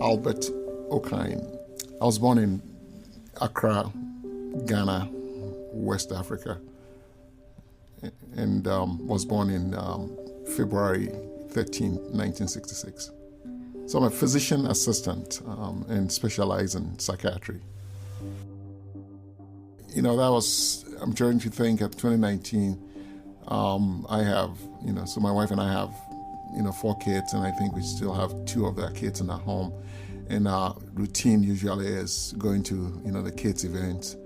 Albert Okine. I was born in Accra, Ghana, West Africa, and was born in February 13, 1966. So I'm a physician assistant and specialize in psychiatry. I'm trying to think at 2019, I have, so my wife and I have, 4 kids, and I think we still have 2 of their kids in our home. And our routine usually is going to, the kids' events,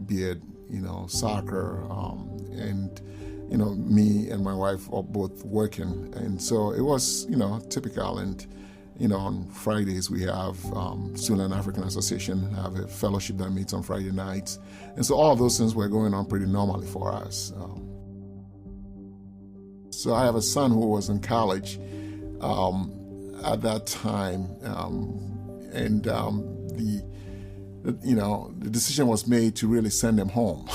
be it, soccer, and, me and my wife are both working. And so it was, typical. And, on Fridays we have Suland African Association, have a fellowship that meets on Friday nights. And so all of those things were going on pretty normally for us. So I have a son who was in college at that time, and the decision was made to really send him home.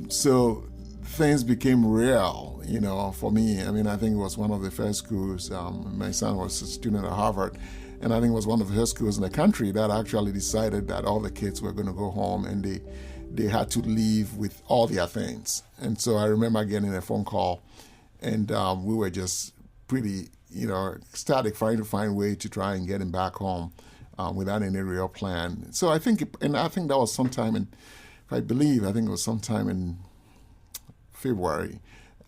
So things became real, for me. I mean, I think it was one of the first schools. My son was a student at Harvard, and I think it was one of the first schools in the country that actually decided that all the kids were going to go home, and they had to leave with all their things. And so I remember getting a phone call, and we were just pretty, ecstatic, trying to find a way to try and get him back home without any real plan. So I think that was sometime in February.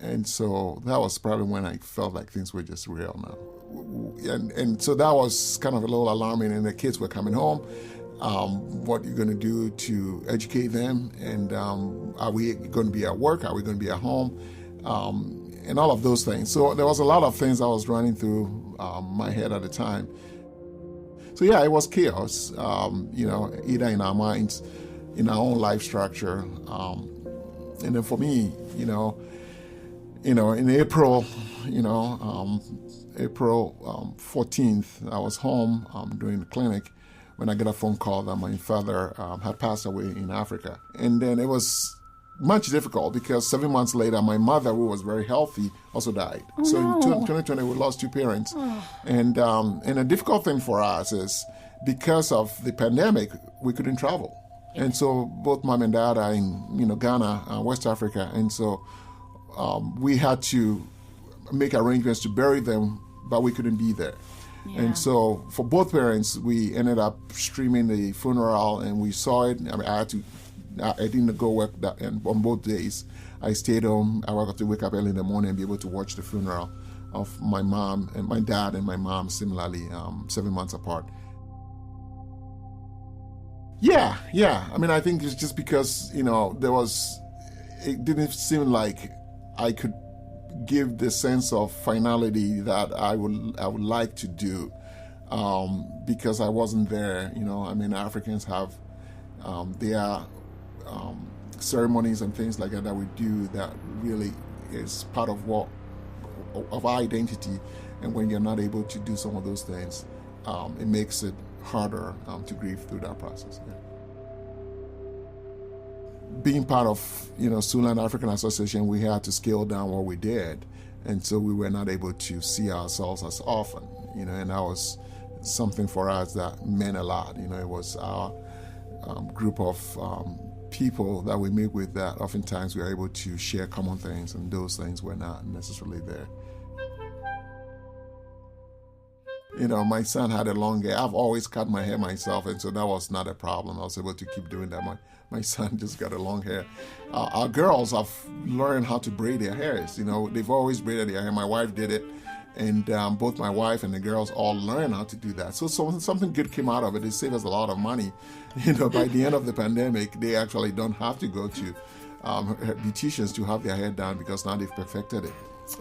And so that was probably when I felt like things were just real now. And so that was kind of a little alarming, and the kids were coming home. What you're going to do to educate them, and are we going to be at work? Are we going to be at home? And all of those things. So there was a lot of things I was running through my head at the time. So yeah, it was chaos, either in our minds, in our own life structure. And then for me, in April, April 14th, I was home doing the clinic when I got a phone call that my father had passed away in Africa. And then it was much difficult because 7 months later, my mother, who was very healthy, also died. In 2020, we lost 2 parents. And a difficult thing for us is because of the pandemic, we couldn't travel. And so both mom and dad are in Ghana, West Africa. And so we had to make arrangements to bury them, but we couldn't be there. Yeah. And so for both parents, we ended up streaming the funeral, and we saw it. I mean, I didn't go work on both days. I stayed home. I got to wake up early in the morning and be able to watch the funeral of my mom and my dad and my mom, similarly, 7 months apart. Yeah. I mean, I think it's just because, it didn't seem like I could give the sense of finality that I would like to do, because I wasn't there. I mean, Africans have their ceremonies and things like that we do that really is part of our identity. And when you're not able to do some of those things, it makes it harder to grieve through that process. Yeah. Being part of, Suland African Association, we had to scale down what we did, and so we were not able to see ourselves as often, and that was something for us that meant a lot. It was our group of people that we meet with that oftentimes we are able to share common things, and those things were not necessarily there. My son had a long hair. I've always cut my hair myself, and so that was not a problem. I was able to keep doing that. My son just got a long hair. Our girls have learned how to braid their hairs. They've always braided their hair. My wife did it, and both my wife and the girls all learned how to do that. So something good came out of it. It saved us a lot of money. By the end of the pandemic, they actually don't have to go to beauticians to have their hair done because now they've perfected it.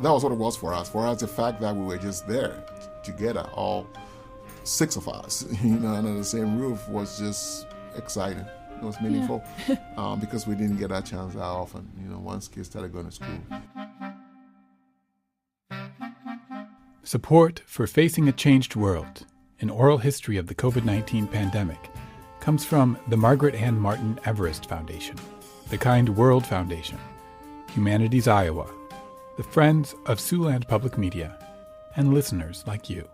That was what it was for us. For us, the fact that we were just there together, all 6 of us, under the same roof, was just exciting. It was meaningful because we didn't get that chance that often, once kids started going to school. Support for Facing a Changed World, an oral history of the COVID-19 pandemic, comes from the Margaret Ann Martin Everest Foundation, the Kind World Foundation, Humanities Iowa, the Friends of Siouxland Public Media, and listeners like you.